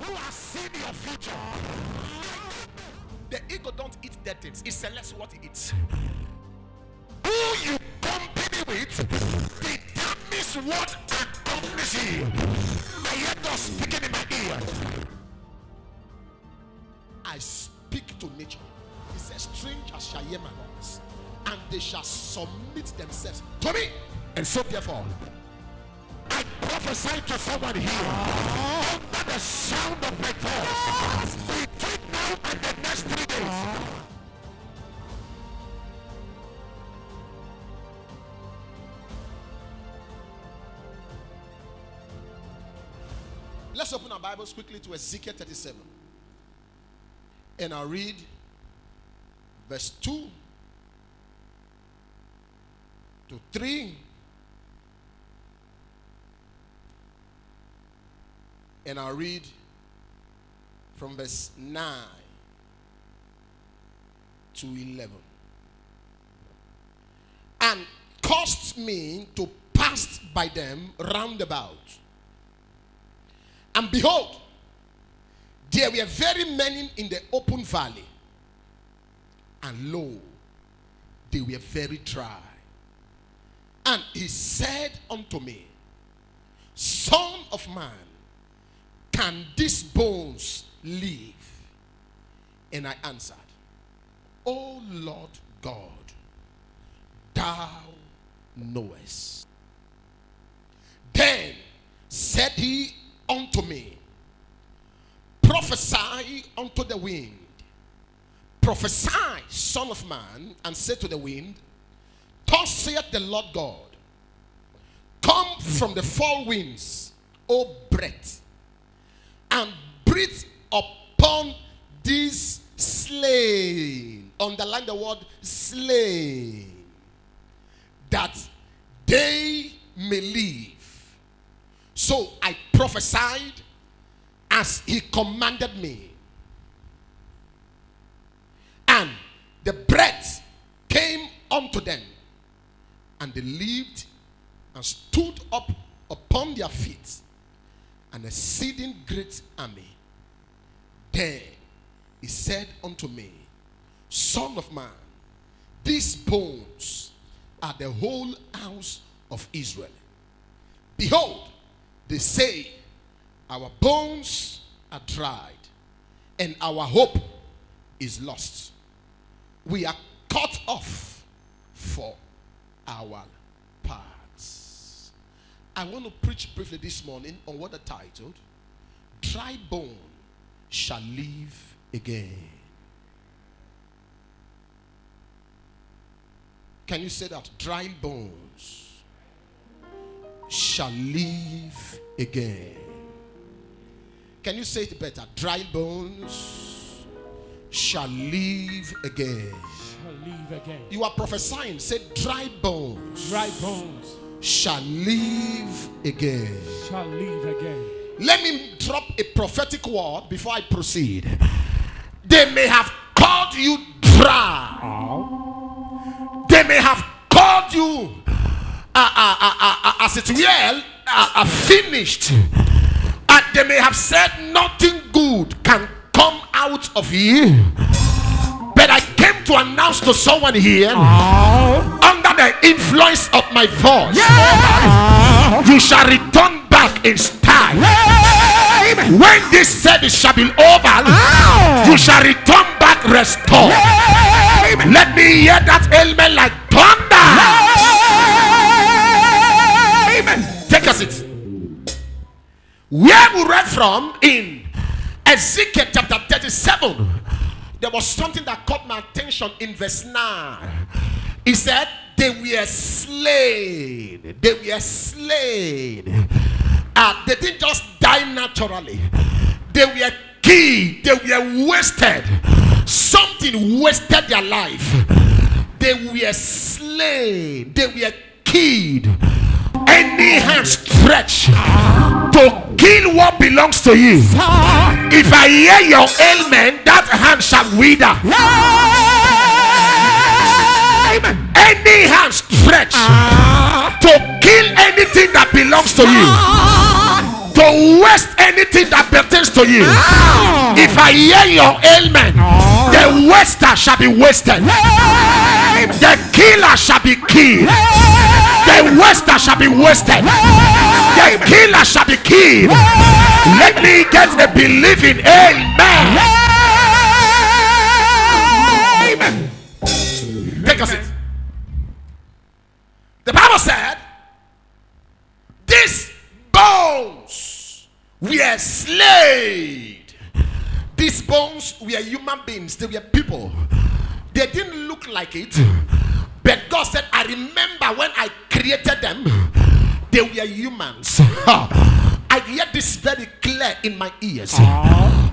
who has seen your future. The ego don't eat dead things. It selects what it eats. Who you company with determines what accomplishes you. I hear God speaking in my ear. I speak to nature. He says, strangers shall hear my voice, and they shall submit themselves to me. And so therefore, I prophesy to someone here under the sound of my voice between now and the next 3 days. Let's open our Bibles quickly to Ezekiel 37. And I'll read verse 2 to 3. And I'll read from verse 9 to 11. And caused me to pass by them round about. And behold, there were very many in the open valley. And lo, they were very dry. And he said unto me, Son of man, can these bones live? And I answered, O Lord God, thou knowest. Then said he unto me, prophesy unto the wind. Prophesy, son of man, and say to the wind, thus saith the Lord God, come from the four winds, O breath, and breathe upon these slain. Underline the word slain, that they may live. So I prophesied as he commanded me. And the breath came unto them, and they lived and stood up upon their feet, an exceeding great army. Then he said unto me, Son of man, these bones are the whole house of Israel. Behold, they say, our bones are dried, and our hope is lost. We are cut off for our parts. I want to preach briefly this morning on what I titled, Dry Bone Shall Live Again. Can you say that? Dry bones shall live again. Can you say it better? Dry bones shall live again. Shall live again. You are prophesying. Say dry bones. Dry bones shall live again. shall live again. Let me drop a prophetic word before I proceed. They may have called you dry. They may have called you as it were finished. And they may have said nothing good can come out of you. But I came to announce to someone here, under the influence of my voice, you shall return back in style. When this service shall be over, you shall return back restored. Let me hear that amen like thunder. Take a seat. Where we read from in Ezekiel chapter 37, there was something that caught my attention in verse 9. He said, they were slain. They were slain. They didn't just die naturally. They were killed. They were wasted. Something wasted their life. They were slain. They were killed. Any hand stretched to kill what belongs to you, if I hear your ailment, that hand shall wither. Any hand stretched to kill anything that belongs to you, to waste anything that pertains to you. If I hear your ailment, the waster shall be wasted, the killer shall be killed, the waster shall be wasted, the killer shall be killed. Let me get a believing amen. Amen. Take a seat. The Bible said these bones were slayed. These bones were human beings. They were people. They didn't look like it, but God said, I remember when I created them, they were humans. I hear this very clear in my ears.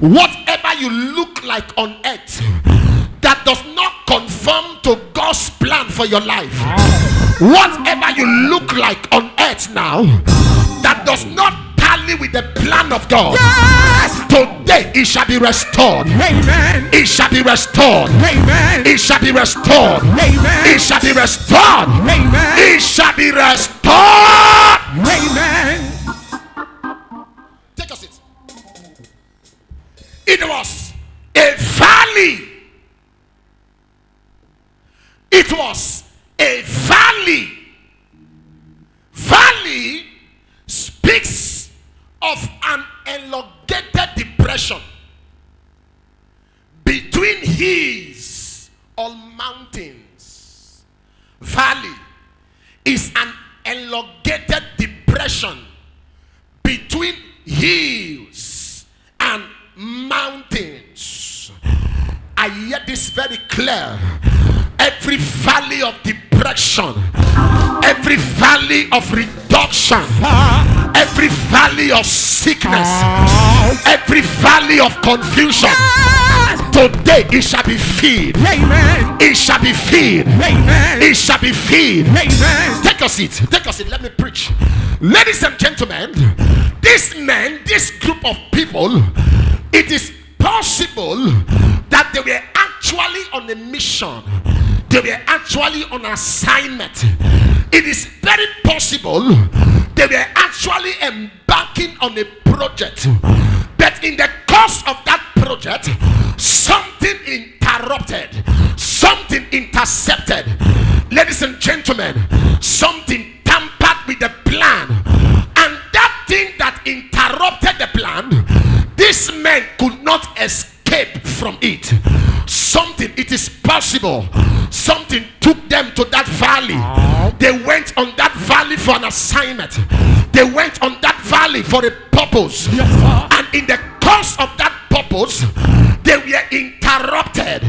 Whatever you look like on earth that does not conform to God's plan for your life, whatever you look like on earth now that does not tally with the plan of God, today it shall be restored. Amen. It shall be restored. Amen. It shall be restored. Amen. It shall be restored. Amen. It shall be restored. Amen. Take a seat. It was a valley. It was a valley. Valley speaks of an elongated depression between hills or mountains. Valley is an elongated depression between hills and mountains. I hear this very clear. Every valley of depression, every valley of reduction, every valley of sickness, every valley of confusion, today it shall be filled. Amen. It shall be filled. Amen. It shall be filled. Amen. Take a seat. Take a seat. Let me preach. Ladies and gentlemen, this group of people, it is possible that they were actually on a mission. They were actually on assignment. It is very possible they were actually embarking on a project. But in the course of that project, something interrupted, something intercepted. Ladies and gentlemen, something tampered with the plan. And that thing that interrupted the plan, these men could not escape from it. Something, it is possible, something took them to that valley. They went on that valley for an assignment. They went on that valley for a purpose. Yes, sir. And in the course of that purpose, they were interrupted.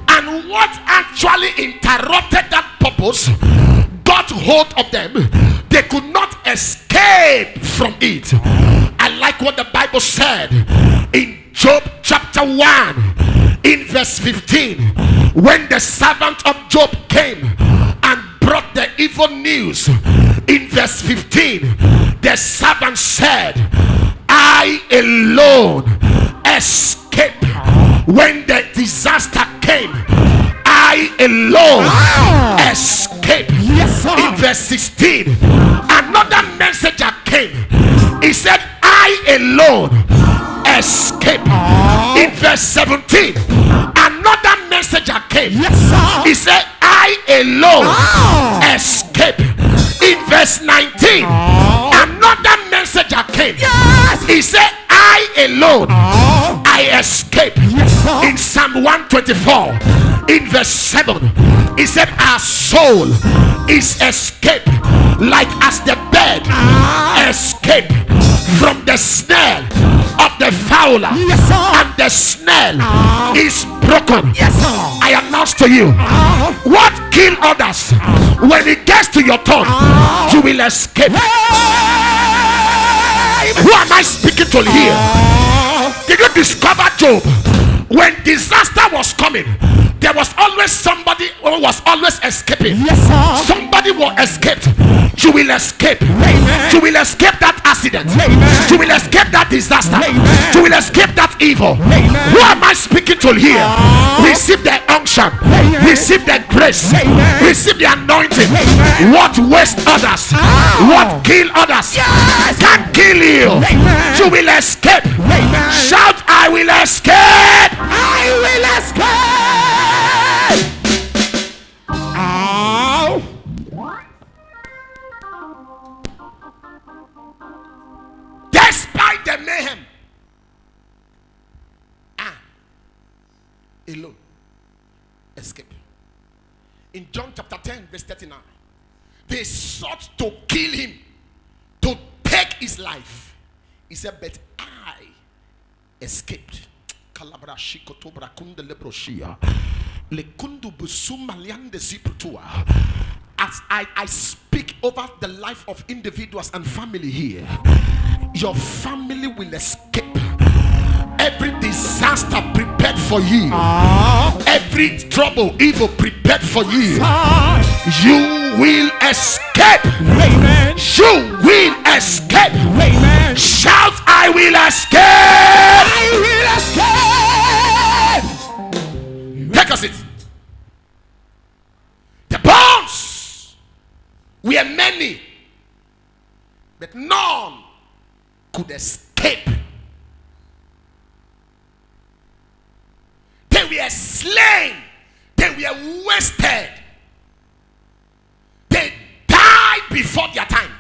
And what actually interrupted that purpose got hold of them. They could not escape from it. I like what the Bible said in Job chapter 1 in verse 15, when the servant of Job came and brought the evil news. In verse 15, the servant said, I alone escaped when the disaster came. I alone escaped. Yes, sir. In verse 16, another messenger came. He said, I alone escape. In verse 17, another messenger came. Yes, sir. He said, I alone escape. In verse 19, another messenger came. Yes. He said, I alone I escape. Yes, sir. In Psalm 124, in verse 7, he said, our soul is escaped like as the bird escape from the snare of the fowler. Yes, sir. And the snare is broken. Yes, sir. I announce to you, what kill others, when it gets to your turn, you will escape. Who am I speaking to here? Did you discover Job? When disaster was coming, there was always somebody who was always escaping. Yes, sir. Somebody will escape. You will escape. Amen. You will escape that accident. Amen. You will escape that disaster. Amen. You will escape that evil. Amen. Who am I speaking to here? Receive the unction unction, Amen. receive the grace, Amen. receive the anointing. Amen. What waste others, what kill others, can kill you. Amen. You will escape. Amen. Shout, I will escape. I will escape. Ow. Despite the mayhem, alone, escape. In John chapter 10, verse 39, they sought to kill him, to take his life. He said, but I escaped. Kalabra shikoto brakunde lebroshia. Lekundu busuma liande ziputua. As I speak over the life of individuals and family here, your family will escape every disaster prepared for you, every trouble, evil prepared for you. You will escape. Amen. You will escape. Amen. Shout, I will escape. I will escape. Take a seat. The bonds were many, but none could escape. They were slain. They were wasted. They died before their time.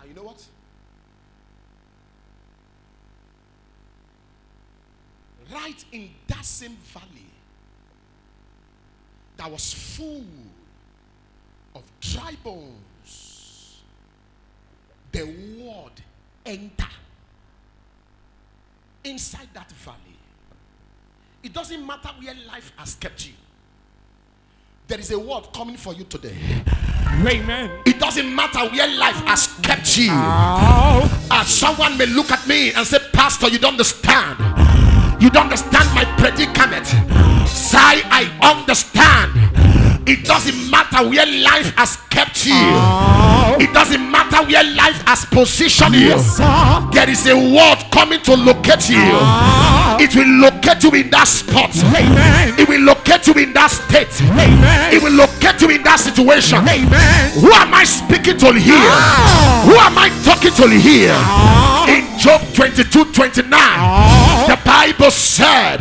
And you know what? Right in that same valley that was full of dry bones, the word enter inside that valley. It doesn't matter where life has kept you. There is a word coming for you today. Amen. It doesn't matter where life has kept you. Someone may look at me and say, Pastor, you don't understand. You don't understand my predicament. Say, I understand. It doesn't matter where life has kept you. It doesn't matter where life has positioned you. There is a word coming to locate you. It will locate you in that spot. Amen. It will locate you in that state. Amen. It will locate you in that situation. Amen. Who am I speaking to here? Who am I talking to here? In Job 22:29, the Bible said,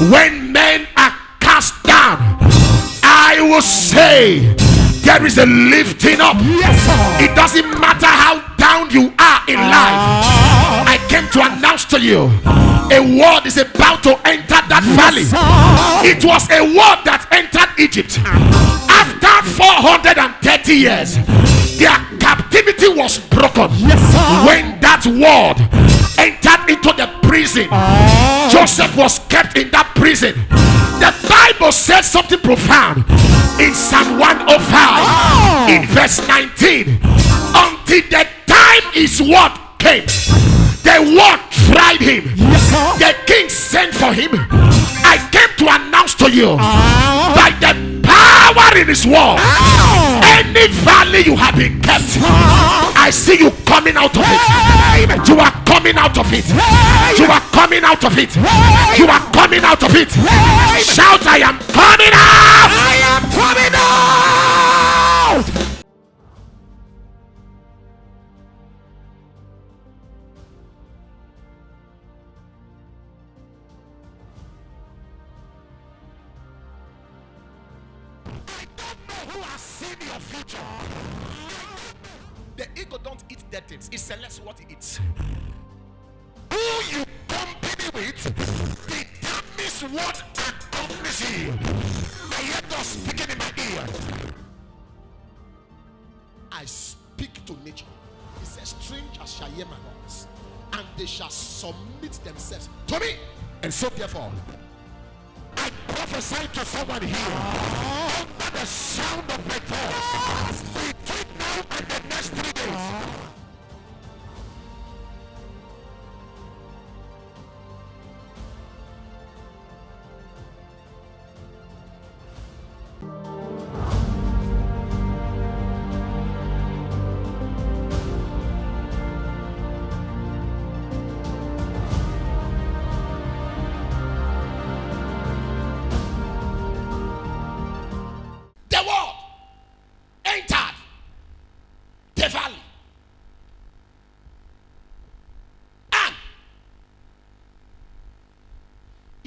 when men are cast down, I will say there is a lifting up. Yes, sir. It doesn't matter how down you are in life. I came to announce to you, a word is about to enter that valley. It was a word that entered Egypt. After 430 years, their captivity was broken. Yes, sir. When that word entered into the prison, Joseph was kept in that prison. The Bible says something profound in Psalm 105 in verse 19. Until the time his word came, the word tried him. Yes, sir. The king sent for him. I came to announce to you, by the power in his word, any valley you have been kept, I see you coming out of it. You are coming out of it. You are coming out of it. You are coming out of it. Shout, I am coming out. I am coming out. Who has seen your future? The eagle don't eat dead things. It selects what it eats. Who you company with determines what accomplishes you. I hear God speaking in my ear. I speak to nature. He says, strangers shall hear my voice, and they shall submit themselves to me. And so therefore, I prophesy to someone here under the sound of my voice, between now and the next 3 days.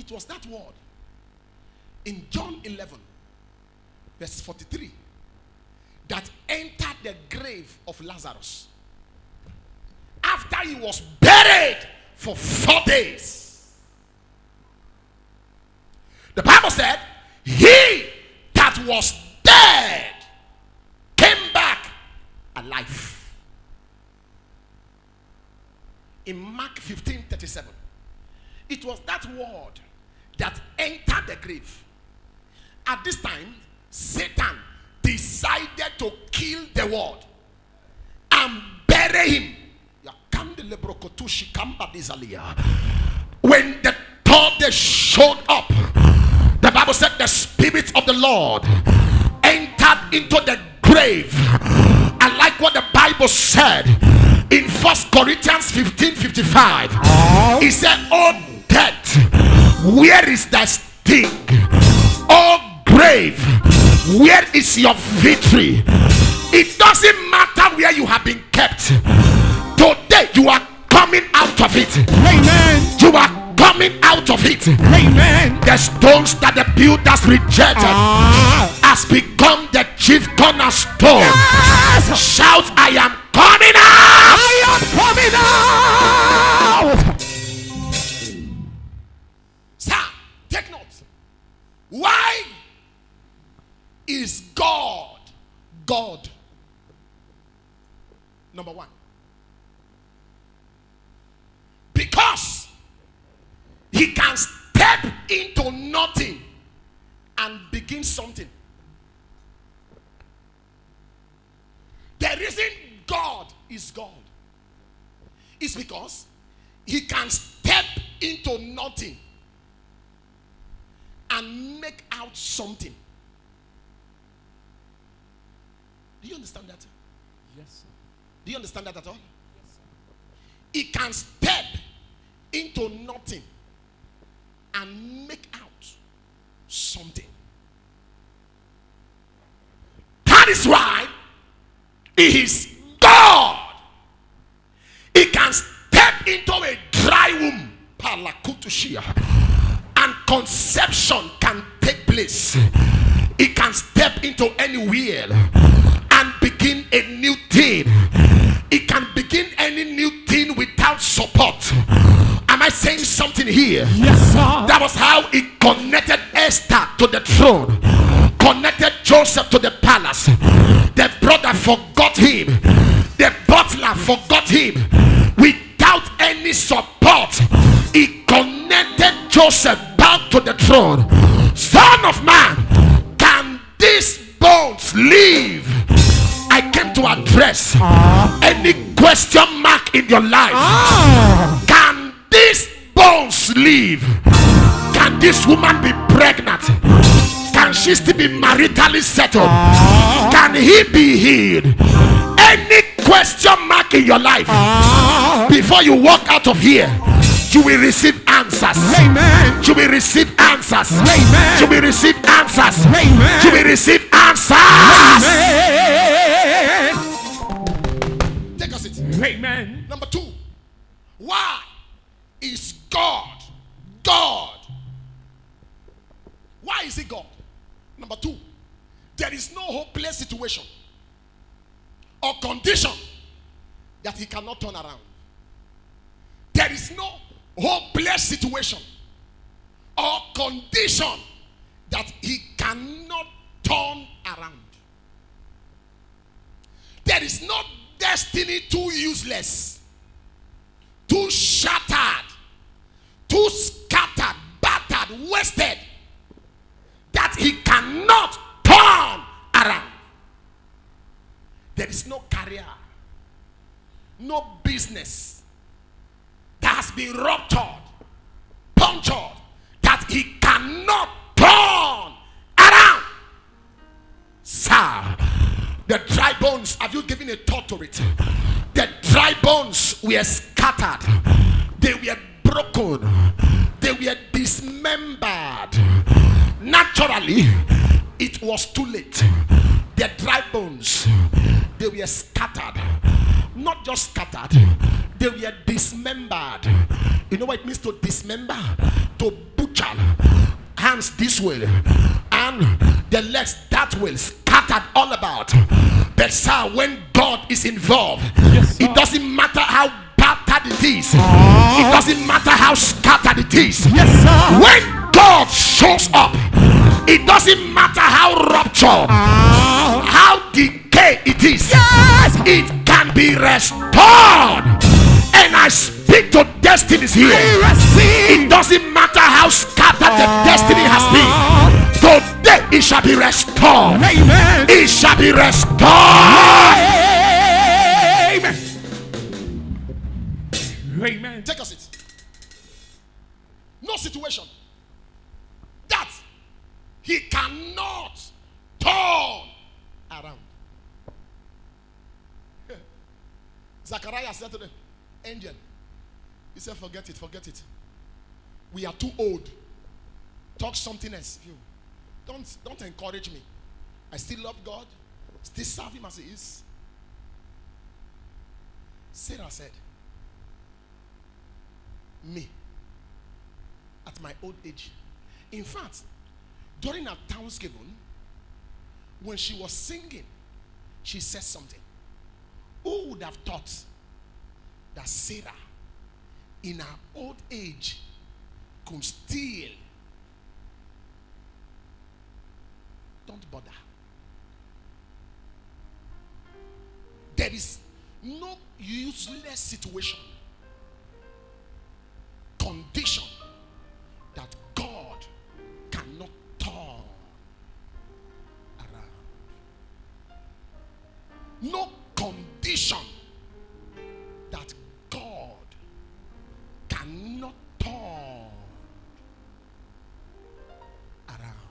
it was that word in John 11, verse 43, that entered the grave of Lazarus after he was buried for 4 days. The Bible said, he that was dead came back alive. In Mark 15:37, it was that word that entered the grave. At this time, Satan decided to kill the word and bury him. When the thought showed up, the Bible said the Spirit of the Lord entered into the grave. I like what the Bible said in 1 Corinthians 15:55. He said, "Oh death, where is thy sting? Oh grave, where is your victory?" It doesn't matter where you have been kept. Today you are coming out of it. Amen. You are coming out of it. Amen. The stones that the builders rejected has become the chief cornerstone. Yes. Shout, I am coming out. I am coming out. Sir, take note. Why is God God? Number one, because he can step into nothing and begin something. The reason God is God is because he can step into nothing and make out something. Do you understand that? Yes, sir. Do you understand that at all? Yes, sir. He can step into nothing and make out something. That is why he is God. He can step into a dry womb, and conception can take place. He can step into anywhere and begin a new thing. He can begin any new thing without support. Am I saying something here? Yes, sir. That was how he connected Esther to the throne, connected Joseph to the palace. The brother forgot him, the butler forgot him. Without any support, he connected Joseph back to the throne. Son of man, can these bones live? I came to address any question mark in your life. Can these bones live? Can this woman be pregnant? Can she still be maritally settled? Can he be healed? Any question mark in your life, before you walk out of here, you will receive answers. Amen. You will receive answers. Amen. You will receive answers. Amen. You will receive answers. Amen. Take a seat. Amen. Number two, why is God God? Why is he God? Number two, there is no hopeless situation or condition that he cannot turn around. There is no hopeless situation or condition that he cannot turn around. There is no destiny too useless, too shattered, too scattered, battered, wasted, that he cannot turn around. There is no career, no business that has been ruptured, punctured, that he cannot turn around. Sir, the dry bones, have you given a thought to it? The dry bones were scattered, they were broken, they were dismembered. Naturally, it was too late. The dry bones, they were scattered. Not just scattered, they were dismembered. You know what it means to dismember? To butcher spiritual. Hands this way and the legs that way, scattered all about. But sir, when God is involved, Yes, sir. it doesn't matter how battered it is. It doesn't matter how scattered it is. Yes, sir. When God shows up, it doesn't matter how ruptured, how decayed it is. Yes. It can be restored. And I speak to destinies here. I receive. It doesn't matter how scattered the destiny has been. Today it shall be restored. Amen. It shall be restored. Amen. Amen. Take a seat. No situation that he cannot turn around. Zachariah said to the angel, he said, forget it. We are too old. Talk something else. Don't encourage me. I still love God. Still serve him as he is. Sarah said, me, at my old age. In fact, during her thanksgiving, when she was singing, she said something. Who would have thought that Sarah, in her old age, could still? Don't bother. There is no useless situation, condition that God cannot turn around. No condition that God cannot turn around.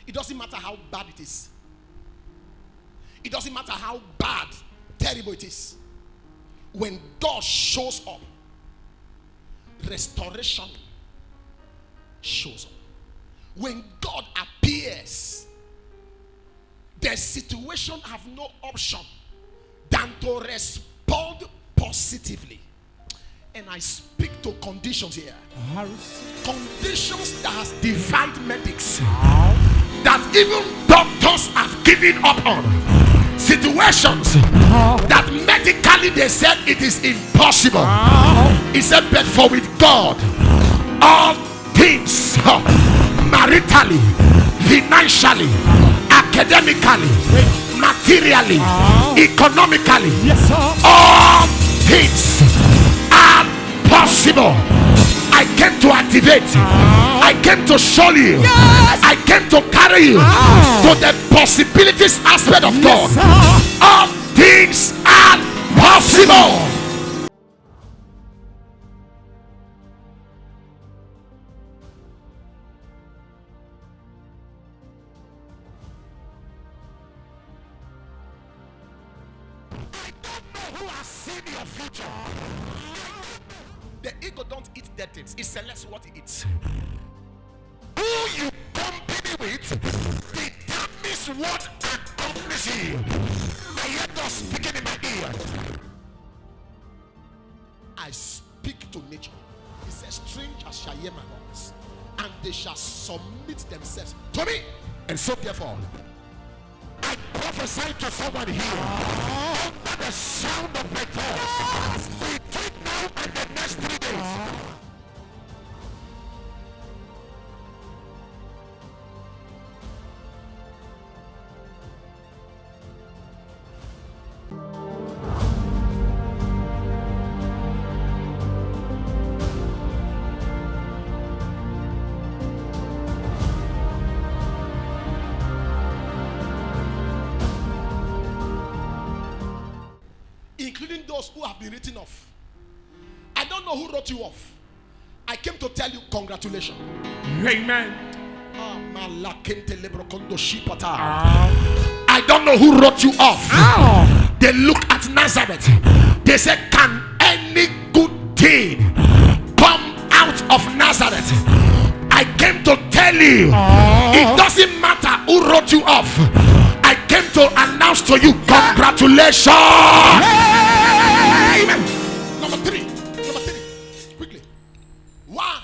It doesn't matter how bad it is. It doesn't matter how bad, terrible it is. When God shows up, restoration shows up. When God appears, the situation have no option than to respond positively. And I speak to conditions here. I receive. Conditions that has defied medics, That even doctors have given up on. Situations that medically they said it is impossible. He said, but for with God, all things, maritally, financially, academically, materially, economically, Yes, sir. all things are possible. I came to activate. I came to show you. Yes. I came to carry you to the possibilities aspect of God. Yes, sir. All things are possible. Who has seen your future? the ego don't eat dead things. It selects what it eats. Who you company with determines what accomplishes you. I hear God speaking in my ear. I speak to nature. He says, strangers shall hear my voice, and they shall submit themselves to me. And so therefore, I prophesy to someone here under the sound of my voice. Between now and the next 3 days. Including those who have been written off. I don't know who wrote you off. I came to tell you congratulations. Amen. I don't know who wrote you off. They look at Nazareth. They said, can any good thing come out of Nazareth? I came to tell you, it doesn't matter who wrote you off. I came to announce to you, congratulations. Number three, quickly. Why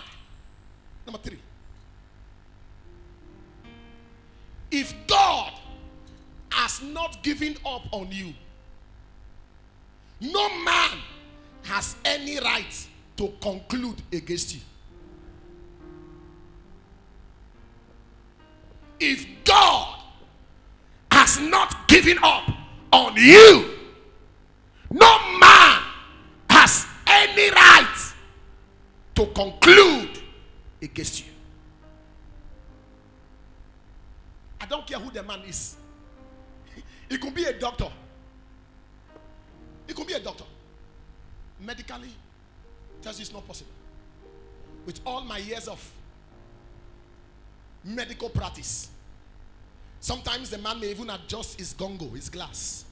given up on you, no man has any right to conclude against you. If God has not given up on you, no man has any right to conclude against you. I don't care who the man is. He could be a doctor. He could be a doctor. Medically, tells you it's not possible. With all my years of medical practice, sometimes the man may even adjust his gongo, his glass.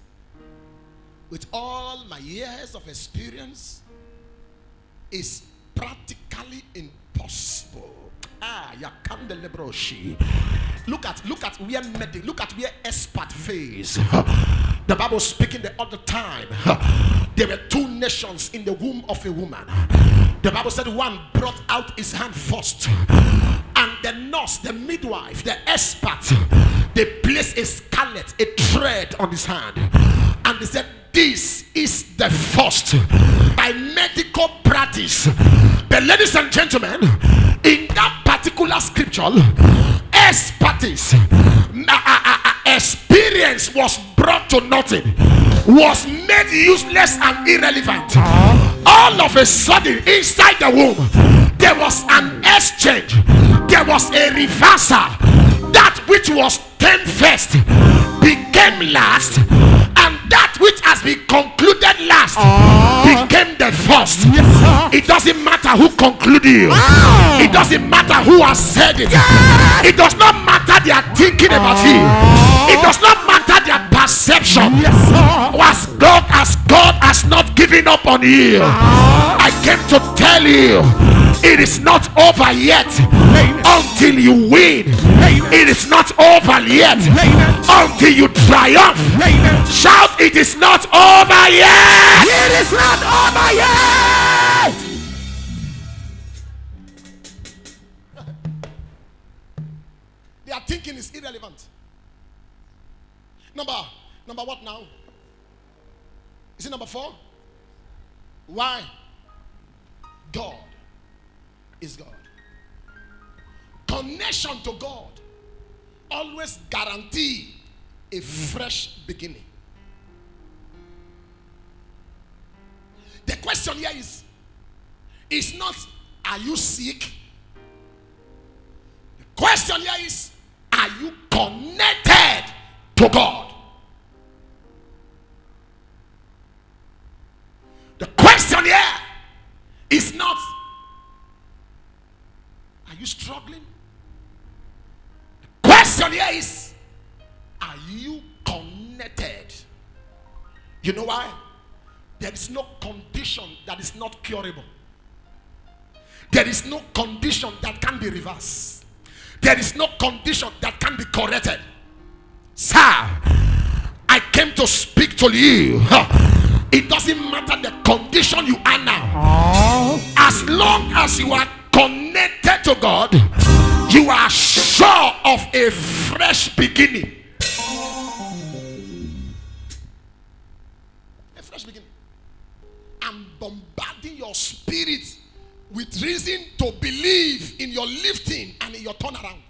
With all my years of experience, it's practically impossible. Look at where expert phase. The Bible speaking the other time. There were two nations in the womb of a woman. The Bible said one brought out his hand first, and the nurse, the midwife, the expert, they placed a scarlet, a thread on his hand, and they said, this is the first. By medical practice. But ladies and gentlemen, in that particular scripture, expertise, experience was brought to nothing, was made useless and irrelevant. All of a sudden, inside the womb, there was an exchange, there was a reversal. That which was 10 first became last, and that which has been concluded last became the first. Yes, sir. It doesn't matter who concluded you. It doesn't matter who has said it. It does not matter their thinking about you. It does not matter their perception. Yes, sir. As God has not given up on you, I came to tell you, it is not over yet. Amen. Until you win. Amen. It is not over yet. Amen. Until you triumph. Amen. Shout, it is not over yet. It is not over yet. Their thinking is irrelevant. Number what now? Is it number 4? Why? God is God. Connection to God always guarantee a fresh beginning. The question here is not, are you sick? The question here is, are you connected to God? The question here is not, are you struggling? The question here is, are you connected? You know why? There is no condition that is not curable. There is no condition that can be reversed. There is no condition that can be corrected. Sir, I came to speak to you. It doesn't matter the condition you are now. As long as you are connected to God, you are sure of a fresh beginning. A fresh beginning. I'm bombarding your spirit with reason to believe in your lifting and in your turnaround.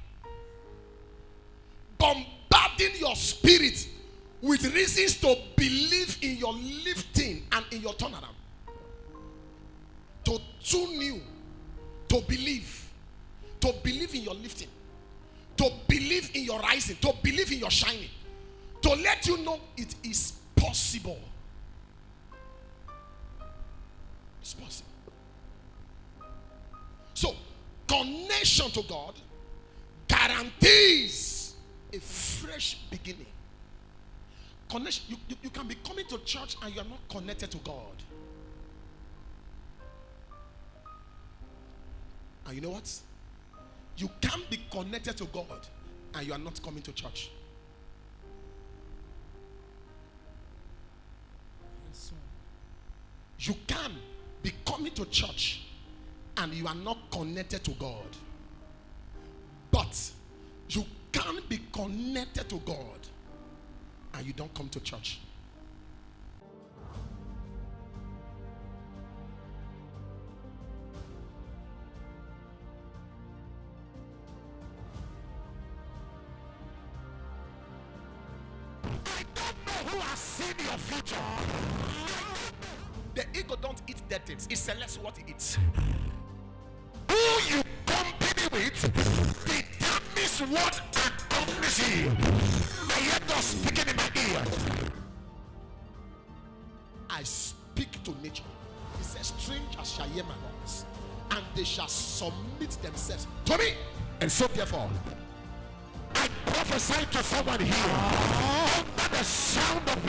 Bombarding your spirit with reasons to believe in your lifting and in your turnaround. To tune you, to believe in your lifting, to believe in your rising, to believe in your shining, to let you know it is possible. It's possible. So, connection to God guarantees a fresh beginning. Connection. You can be coming to church and you are not connected to God. And you know what? You can't be connected to God and you are not coming to church. You can be coming to church and you are not connected to God. But you can be connected to God and you don't come to church. Who has seen your future? The ego don't eat dead things. It selects what it eats. Who you company with determines what accompanies you. I hear God speaking in my ear. I speak to nature. He says, strangers shall hear my voice, and they shall submit themselves to me. And so therefore, I prophesy to someone here under the sound of